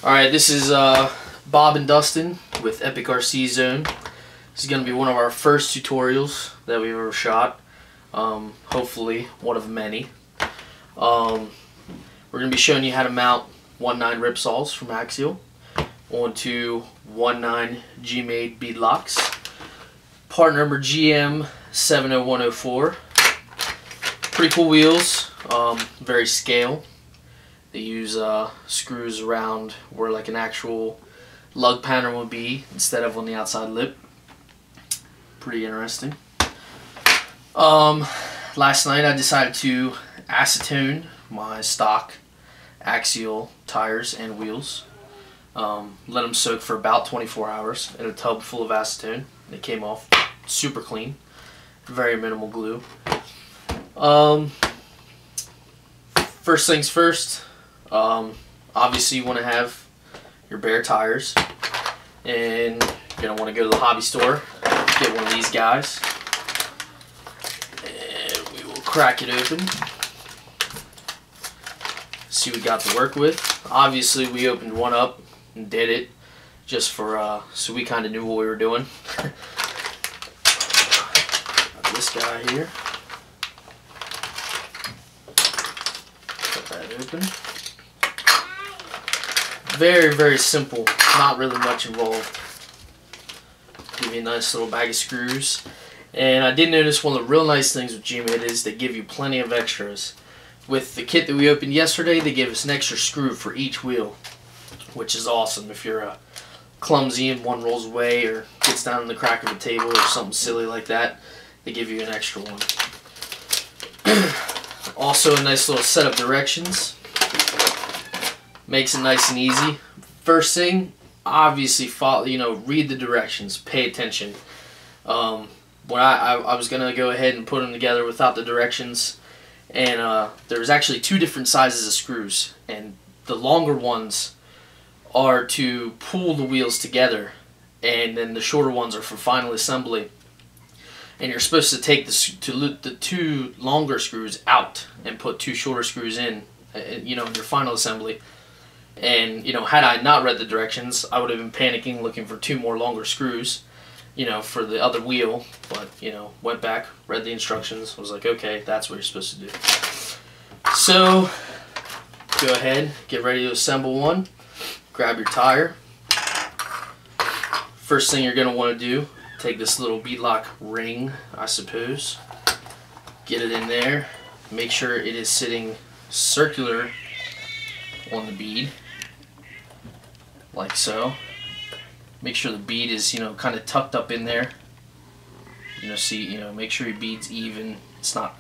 Alright, this is Bob and Dustin with Epic RC Zone. This is going to be one of our first tutorials that we've ever shot. Hopefully one of many. We're going to be showing you how to mount 1/9 rip saws from Axial onto 1/9 Gmade bead locks. Part number GM70104. Pretty cool wheels, very scale. They use screws around where like an actual lug pattern would be instead of on the outside lip. Pretty interesting. Last night I decided to acetone my stock Axial tires and wheels. Let them soak for about 24 hours in a tub full of acetone. They came off super clean, very minimal glue. First things first, obviously you want to have your bare tires, and you're going to want to go to the hobby store, get one of these guys, and we will crack it open, see what we got to work with. Obviously we opened one up and did it just for, so we kind of knew what we were doing. Got this guy here. Open. Very, very simple, not really much involved. Give you a nice little bag of screws. And I did notice one of the real nice things with Gmade is they give you plenty of extras. With the kit that we opened yesterday, they gave us an extra screw for each wheel, which is awesome if you're clumsy and one rolls away or gets down in the crack of a table or something silly like that. They give you an extra one. Also a nice little set of directions. Makes it nice and easy. First thing, obviously follow, read the directions, pay attention. When I was gonna go ahead and put them together without the directions, and there was actually two different sizes of screws, and the longer ones are to pull the wheels together, and then the shorter ones are for final assembly. And you're supposed to take the two longer screws out and put two shorter screws in, in your final assembly. And had I not read the directions, I would have been panicking looking for two more longer screws, for the other wheel. But went back, read the instructions, was like, okay, that's what you're supposed to do. So go ahead, get ready to assemble one. Grab your tire. First thing you're going to want to do, take this little bead-lock ring, I suppose, get it in there, make sure it is sitting circular on the bead, like so. Make sure the bead is, kind of tucked up in there. Make sure your bead's even. It's not,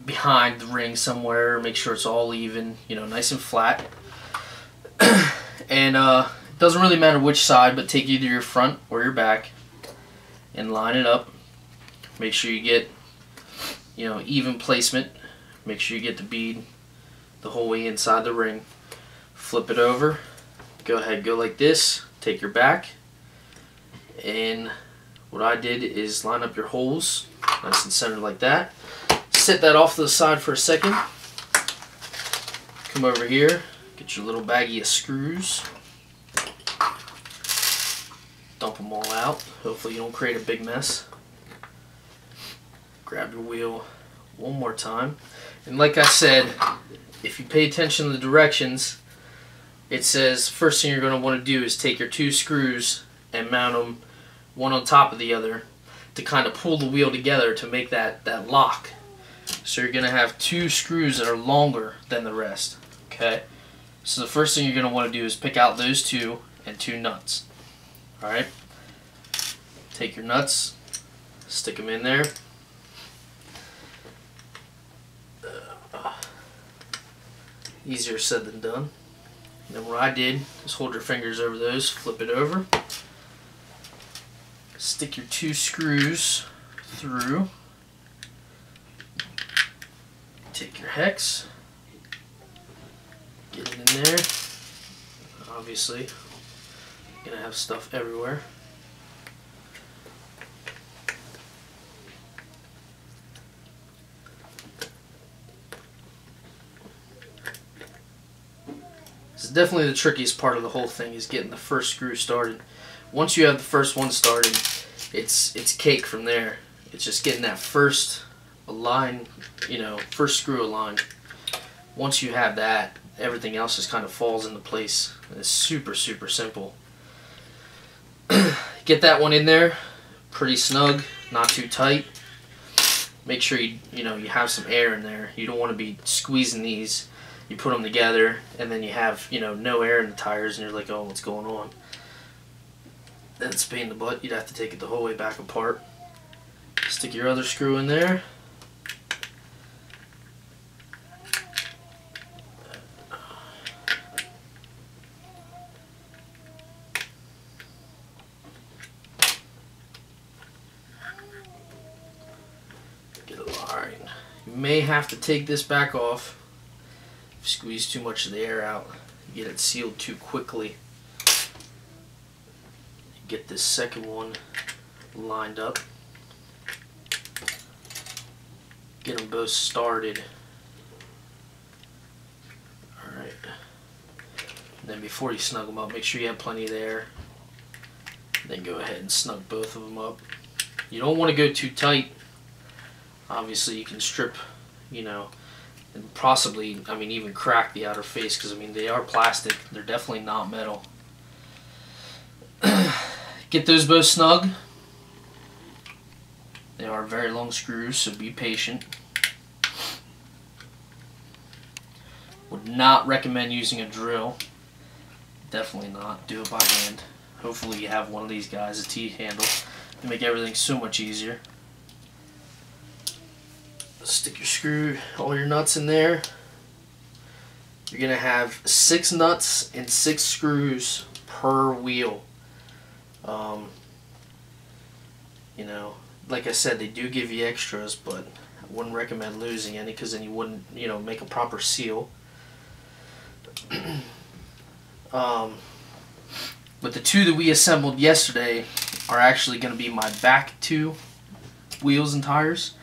behind the ring somewhere. Make sure it's all even, nice and flat. And doesn't really matter which side, but take either your front or your back and line it up. Make sure you get, even placement. Make sure you get the bead the whole way inside the ring. Flip it over. Go ahead, go like this. Take your back. And what I did is line up your holes, nice and centered like that. Set that off to the side for a second. Come over here. Get your little baggie of screws. Dump them all out. Hopefully you don't create a big mess. Grab your wheel one more time. And like I said, if you pay attention to the directions, it says first thing you're going to want to do is take your two screws and mount them one on top of the other to kind of pull the wheel together to make that lock. So you're going to have two screws that are longer than the rest. Okay? So the first thing you're going to want to do is pick out those two and two nuts. Alright? Take your nuts, stick them in there. Easier said than done. And then what I did is hold your fingers over those, flip it over, stick your two screws through, take your hex, get it in there. Obviously, you're going to have stuff everywhere. definitely the trickiest part of the whole thing is getting the first screw started. Once you have the first one started, it's cake from there. It's just getting that first line, you know, first screw aligned. Once you have that, everything else just kind of falls into place. It's super, super simple. Get that one in there, pretty snug, not too tight. Make sure you have some air in there. You don't want to be squeezing these. You put them together, and then you have no air in the tires, and you're like, oh, what's going on? That's a pain in the butt. You'd have to take it the whole way back apart. Stick your other screw in there. Alright, you may have to take this back off. If you squeeze too much of the air out, you get it sealed too quickly. Get this second one lined up. Get them both started. Alright. Then before you snug them up, make sure you have plenty of air. Then go ahead and snug both of them up. You don't want to go too tight. Obviously you can strip, and possibly, even crack the outer face, because they are plastic. They're definitely not metal. Get those both snug. They are very long screws, so be patient. Would not recommend using a drill. Definitely not. Do it by hand. Hopefully you have one of these guys, a T-handle, to make everything so much easier. Stick your screw, all your nuts in there. You're going to have 6 nuts and 6 screws per wheel. Like I said, they do give you extras, but I wouldn't recommend losing any, because then you wouldn't, make a proper seal. But the 2 that we assembled yesterday are actually going to be my back 2 wheels and tires.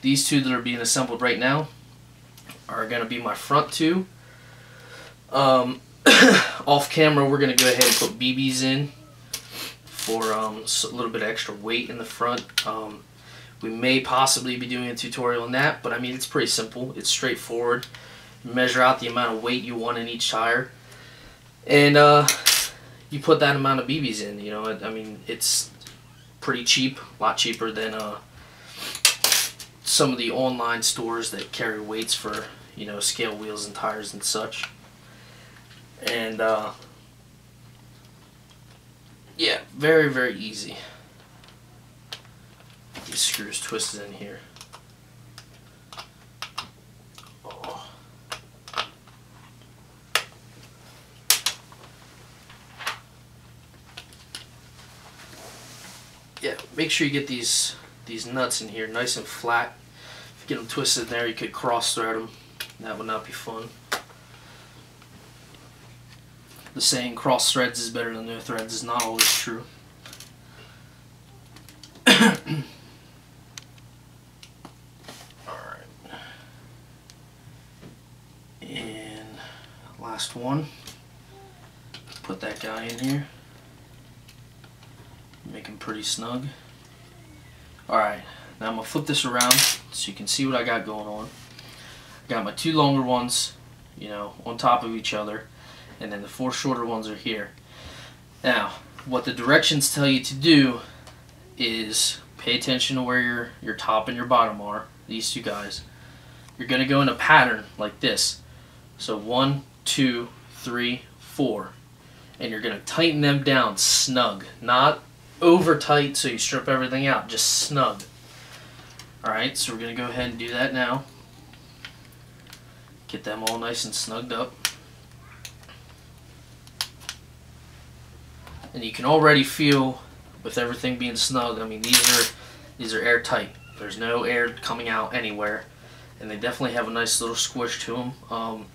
These 2 that are being assembled right now are going to be my front 2. Off camera, we're going to go ahead and put BBs in for a little bit of extra weight in the front. We may possibly be doing a tutorial on that, but it's pretty simple. It's straightforward. You measure out the amount of weight you want in each tire, and you put that amount of BBs in. It's pretty cheap, a lot cheaper than some of the online stores that carry weights for scale wheels and tires and such. And yeah, very, very easy. Get these screws twisted in here. Oh. Yeah, make sure you get these nuts in here nice and flat. If you get them twisted in there, you could cross thread them. That would not be fun. The saying cross threads is better than no threads is not always true. Alright. And last one. Put that guy in here. Make him pretty snug. Alright, now I'm going to flip this around so you can see what I got going on. I got my 2 longer ones, on top of each other, and then the 4 shorter ones are here. Now, what the directions tell you to do is pay attention to where your top and your bottom are, these 2 guys. You're going to go in a pattern like this. So 1, 2, 3, 4. And you're going to tighten them down snug. Not over tight so you strip everything out, just snug. Alright, so we're going to go ahead and do that now. Get them all nice and snugged up. And you can already feel, with everything being snug, these are airtight. There's no air coming out anywhere, and they definitely have a nice little squish to them.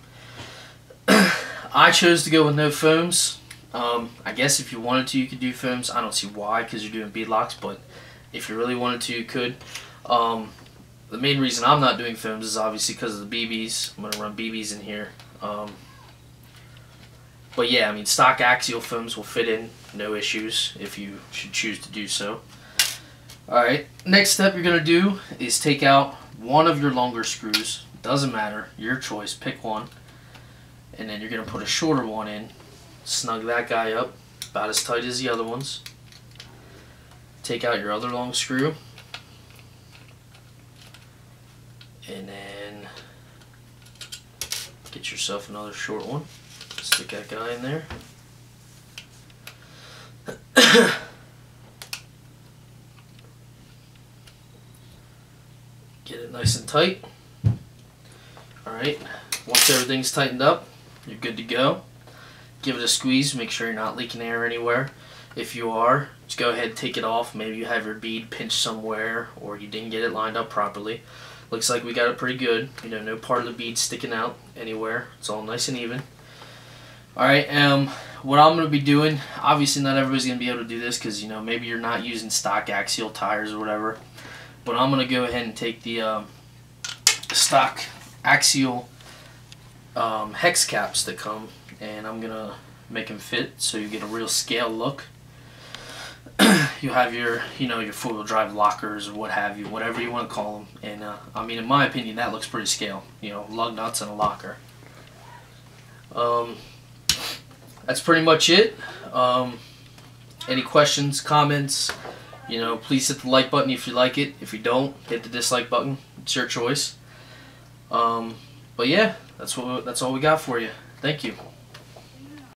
I chose to go with no foams. I guess if you wanted to, you could do foams. I don't see why, because you're doing beadlocks, but if you really wanted to, you could. The main reason I'm not doing foams is obviously because of the BBs. I'm going to run BBs in here. But yeah, I mean, stock Axial films will fit in, no issues, if you should choose to do so. Alright, next step you're going to do is take out one of your longer screws. Doesn't matter, your choice, pick one. And then you're going to put a shorter one in. Snug that guy up, about as tight as the other ones. Take out your other long screw. And then get yourself another short one. Stick that guy in there. Get it nice and tight. Alright, once everything's tightened up, you're good to go. Give it a squeeze, make sure you're not leaking air anywhere. If you are, just go ahead and take it off. Maybe you have your bead pinched somewhere or you didn't get it lined up properly. Looks like we got it pretty good. You know, no part of the bead sticking out anywhere. It's all nice and even. Alright, what I'm going to be doing, obviously not everybody's going to be able to do this because, you know, maybe you're not using stock Axial tires or whatever. But I'm going to go ahead and take the stock Axial hex caps that come, and I'm going to make them fit so you get a real scale look. You have your, you know, your four-wheel drive lockers or what have you, whatever you want to call them. And I mean, in my opinion, that looks pretty scale. You know, lug nuts and a locker. That's pretty much it. Any questions, comments? You know, please hit the like button if you like it. If you don't, hit the dislike button. It's your choice. But yeah, that's all we got for you. Thank you.